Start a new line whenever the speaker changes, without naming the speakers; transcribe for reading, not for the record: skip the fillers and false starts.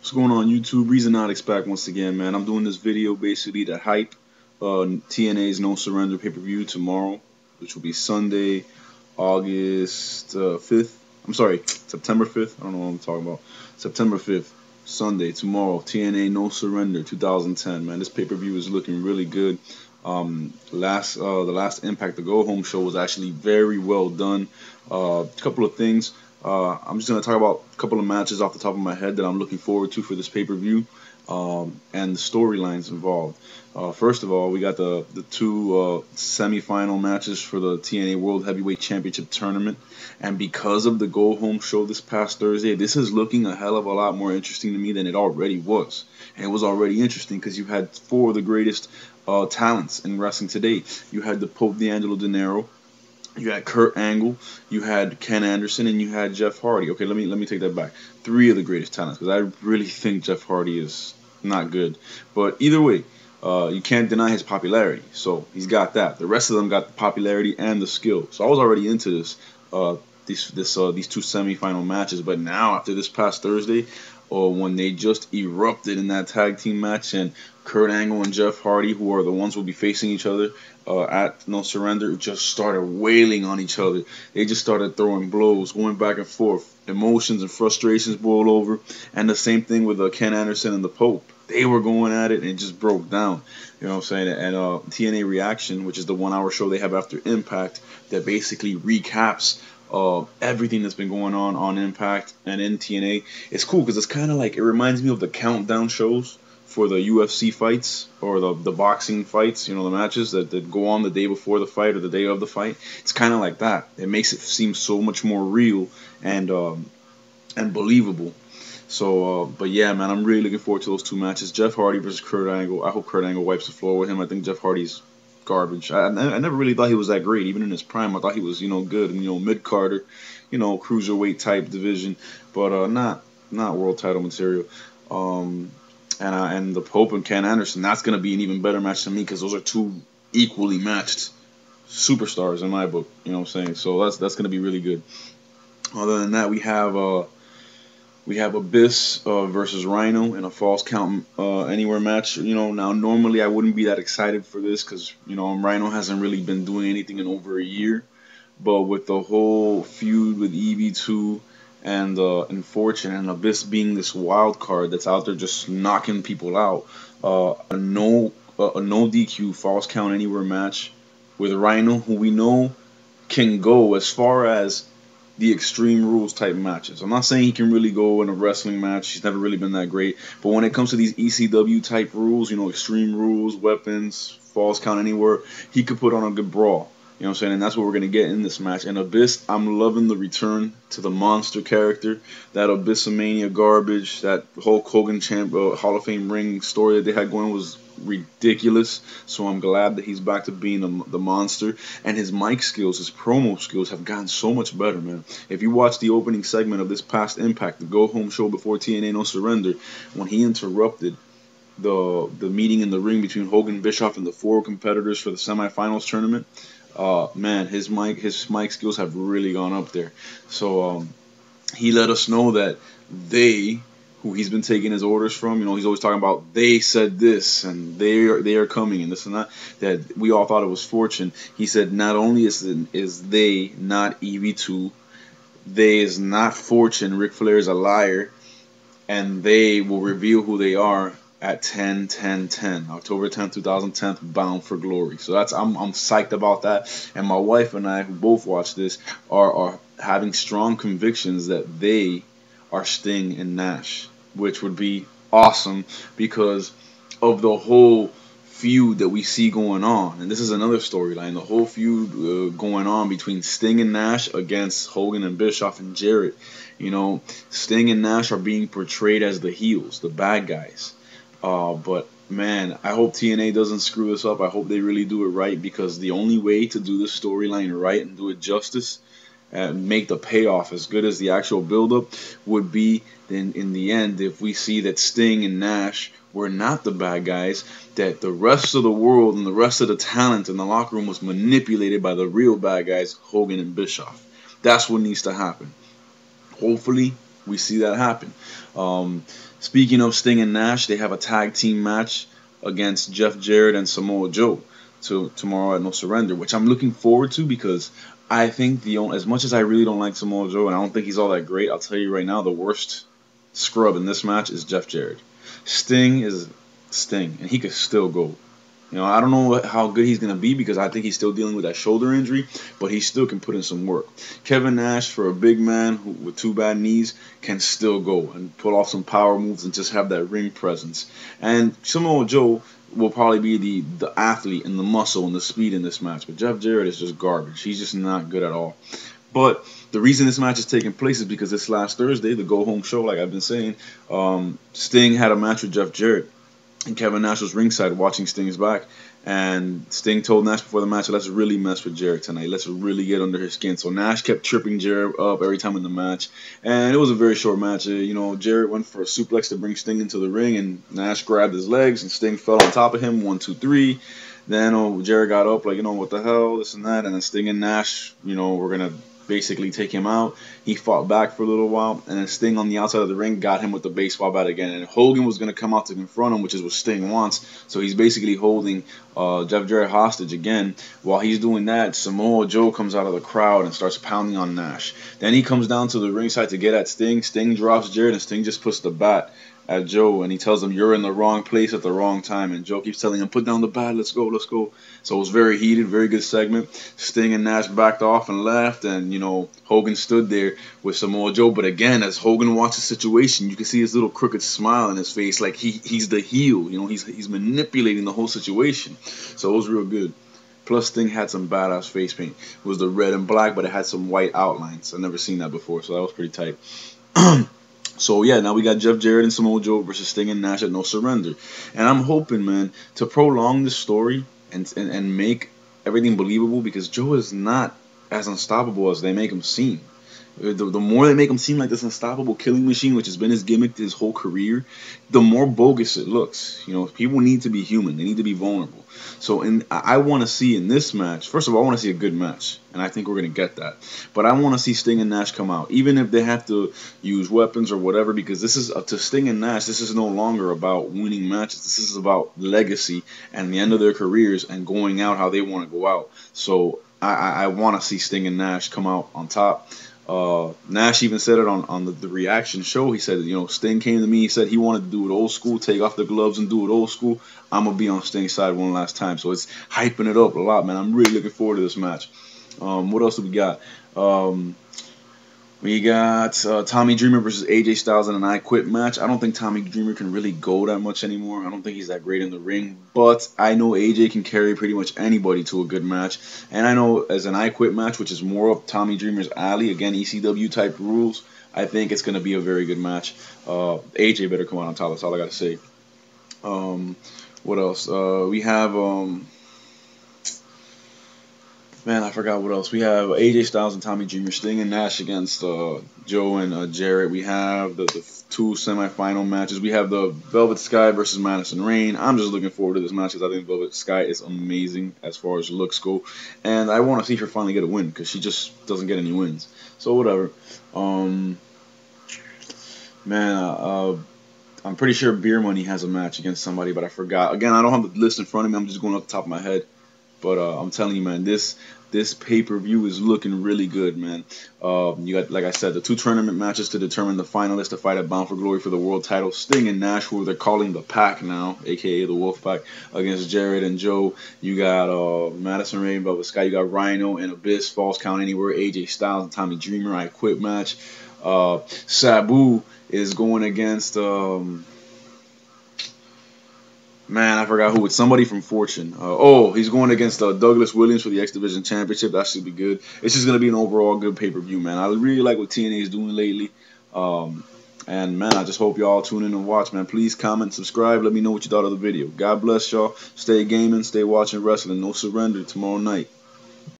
What's going on YouTube? Reezonoticz back once again, man. I'm doing this video basically to hype TNA's No Surrender pay-per-view tomorrow, which will be Sunday, August 5th. I'm sorry, September 5th. I don't know what I'm talking about. September 5th, Sunday, tomorrow. TNA No Surrender 2010, man. This pay-per-view is looking really good. The last Impact, the Go Home show was actually very well done. A couple of things. I'm just going to talk about a couple of matches off the top of my head that I'm looking forward to for this pay-per-view, and the storylines involved. First of all, we got the two semi-final matches for the TNA World Heavyweight Championship Tournament, and because of the Go Home show this past Thursday, this is looking a hell of a lot more interesting to me than it already was. And it was already interesting because you had four of the greatest talents in wrestling today. You had the Pope D'Angelo De Niro, you had Kurt Angle, you had Ken Anderson, and you had Jeff Hardy. Okay, let me take that back. Three of the greatest talents, because I really think Jeff Hardy is not good. But either way, you can't deny his popularity. So he's got that. The rest of them got the popularity and the skill. So I was already into this, these two semi-final matches. But now after this past Thursday, when they just erupted in that tag team match, and Kurt Angle and Jeff Hardy, who are the ones who will be facing each other at No Surrender, just started wailing on each other. They just started throwing blows, going back and forth. Emotions and frustrations boiled over. And the same thing with Ken Anderson and the Pope. They were going at it and it just broke down. You know what I'm saying? And TNA Reaction, which is the 1 hour show they have after Impact, that basically recaps everything that's been going on Impact and in TNA. It's cool because it's kind of like, it reminds me of the countdown shows for the UFC fights, or the boxing fights, you know, the matches that go on the day before the fight or the day of the fight. It's kind of like that. It makes it seem so much more real and believable. So, but yeah, man, I'm really looking forward to those two matches. Jeff Hardy versus Kurt Angle. I hope Kurt Angle wipes the floor with him. I think Jeff Hardy's garbage. I never really thought he was that great, even in his prime. I thought he was, good, and mid-carder, cruiserweight type division, but not world title material. And the Pope and Ken Anderson, that's gonna be an even better match to me, because those are two equally matched superstars in my book. You know what I'm saying? So that's gonna be really good. Other than that, we have Abyss versus Rhino in a Falls Count Anywhere match. Now normally I wouldn't be that excited for this, because Rhino hasn't really been doing anything in over a year. But with the whole feud with EV2 and Fortune, and Abyss being this wild card that's out there just knocking people out, a no DQ Falls Count Anywhere match with Rhino, who we know can go as far as the Extreme Rules type matches. I'm not saying he can really go in a wrestling match. He's never really been that great. But when it comes to these ECW type rules, Extreme Rules, weapons, Falls Count Anywhere, he could put on a good brawl. You know what I'm saying? And that's what we're going to get in this match. And Abyss, I'm loving the return to the monster character. That Abyssomania garbage, that Hulk Hogan Hall of Fame ring story that they had going was ridiculous. So I'm glad that he's back to being the monster. And his mic skills, his promo skills have gotten so much better, man. If you watch the opening segment of this past Impact, the Go Home show before TNA No Surrender, when he interrupted the meeting in the ring between Hogan and Bischoff and the four competitors for the semifinals tournament, man, his mic skills have really gone up there. So he let us know that they, who he's been taking his orders from, he's always talking about, they said this and they are coming and this and that we all thought it was Fortune. He said not only is they not EV2, they is not Fortune, Ric Flair is a liar, and they will reveal who they are at 10/10/10, October 10th, 2010, Bound for Glory. So I'm psyched about that. And my wife and I, who both watch this, are having strong convictions that they are Sting and Nash, which would be awesome because of the whole feud that we see going on. And this is another storyline, the whole feud going on between Sting and Nash against Hogan and Bischoff and Jarrett. Sting and Nash are being portrayed as the heels, the bad guys. But man, I hope TNA doesn't screw this up. I hope they really do it right, because the only way to do this storyline right and do it justice and make the payoff as good as the actual build-up would be in the end, if we see that Sting and Nash were not the bad guys, that the rest of the world and the rest of the talent in the locker room was manipulated by the real bad guys, Hogan and Bischoff. That's what needs to happen. Hopefully we see that happen. Um, Speaking of Sting and Nash, they have a tag team match against Jeff Jarrett and Samoa Joe tomorrow at No Surrender, which I'm looking forward to because I think as much as I really don't like Samoa Joe and I don't think he's all that great, I'll tell you right now, the worst scrub in this match is Jeff Jarrett. Sting is Sting, and he could still go. I don't know how good he's going to be because I think he's still dealing with that shoulder injury, but he still can put in some work. Kevin Nash, for a big man with two bad knees, can still go and pull off some power moves and just have that ring presence. And Samoa Joe will probably be the athlete and the muscle and the speed in this match, but Jeff Jarrett is just garbage. He's just not good at all. But the reason this match is taking place is because this last Thursday, the go-home show, like I've been saying, Sting had a match with Jeff Jarrett. And Kevin Nash was ringside watching Sting's back. And Sting told Nash before the match, let's really mess with Jarrett tonight. Let's really get under his skin. So Nash kept tripping Jarrett up every time in the match. And it was a very short match. Jarrett went for a suplex to bring Sting into the ring. And Nash grabbed his legs. And Sting fell on top of him. 1, 2, 3. Then Jarrett got up like, what the hell, this and that. And then Sting and Nash, were going to basically take him out. He fought back for a little while, and then Sting on the outside of the ring got him with the baseball bat again. And Hogan was going to come out to confront him, which is what Sting wants. So he's basically holding Jeff Jarrett hostage again. While he's doing that, Samoa Joe comes out of the crowd and starts pounding on Nash. Then he comes down to the ringside to get at Sting. Sting drops Jarrett, and Sting just puts the bat at Joe, and he tells him, you're in the wrong place at the wrong time. And Joe keeps telling him, put down the bat, let's go, let's go. So it was very heated, very good segment. Sting and Nash backed off and left, and, Hogan stood there with Samoa Joe. But again, as Hogan watched the situation, you can see his little crooked smile on his face, like he's the heel. He's manipulating the whole situation. So it was real good. Plus, Sting had some badass face paint. It was the red and black, but it had some white outlines. I've never seen that before, so that was pretty tight. So, yeah, now we got Jeff Jarrett and Samoa Joe versus Sting and Nash at No Surrender. And I'm hoping, man, to prolong this story and make everything believable, because Joe is not as unstoppable as they make him seem. The more they make him seem like this unstoppable killing machine, which has been his gimmick his whole career, the more bogus it looks. People need to be human. They need to be vulnerable. So I want to see in this match, first of all, I want to see a good match, and I think we're going to get that. But I want to see Sting and Nash come out, even if they have to use weapons or whatever, because this is, to Sting and Nash, this is no longer about winning matches. This is about legacy and the end of their careers and going out how they want to go out. So I want to see Sting and Nash come out on top. Nash even said it on the reaction show. He said, Sting came to me. He said he wanted to do it old school, take off the gloves and do it old school. I'm going to be on Sting's side one last time. So it's hyping it up a lot, man. I'm really looking forward to this match. What else do we got? We got Tommy Dreamer versus AJ Styles in an I Quit match. I don't think Tommy Dreamer can really go that much anymore. I don't think he's that great in the ring. But I know AJ can carry pretty much anybody to a good match. And I know as an I Quit match, which is more up Tommy Dreamer's alley, again, ECW type rules, I think it's going to be a very good match. AJ better come out on top. That's all I got to say. What else? We have... Man, I forgot what else. We have AJ Styles and Tommy Dreamer, Sting and Nash against Joe and Jarrett. We have the two semifinal matches. We have the Velvet Sky versus Madison Rayne. I'm just looking forward to this match because I think Velvet Sky is amazing as far as looks go. And I want to see her finally get a win because she just doesn't get any wins. So whatever. I'm pretty sure Beer Money has a match against somebody, but I forgot. Again, I don't have the list in front of me. I'm just going off the top of my head. But I'm telling you, man, this pay-per-view is looking really good, man. You got, like I said, the two tournament matches to determine the finalists to fight at Bound for Glory for the world title. Sting and Nash, who they're calling the Pack now, a.k.a. the Wolf Pack, against Jarrett and Joe. You got Madison Rayne, Velvet Sky. You got Rhino and Abyss, Falls Count Anywhere, AJ Styles and Tommy Dreamer, I Quit match. Sabu is going against... Man, I forgot who. It's somebody from Fortune. He's going against Douglas Williams for the X Division Championship. That should be good. It's just going to be an overall good pay-per-view, man. I really like what TNA is doing lately. And, man, I just hope y'all tune in and watch, man. Please comment, subscribe. Let me know what you thought of the video. God bless y'all. Stay gaming. Stay watching wrestling. No Surrender tomorrow night.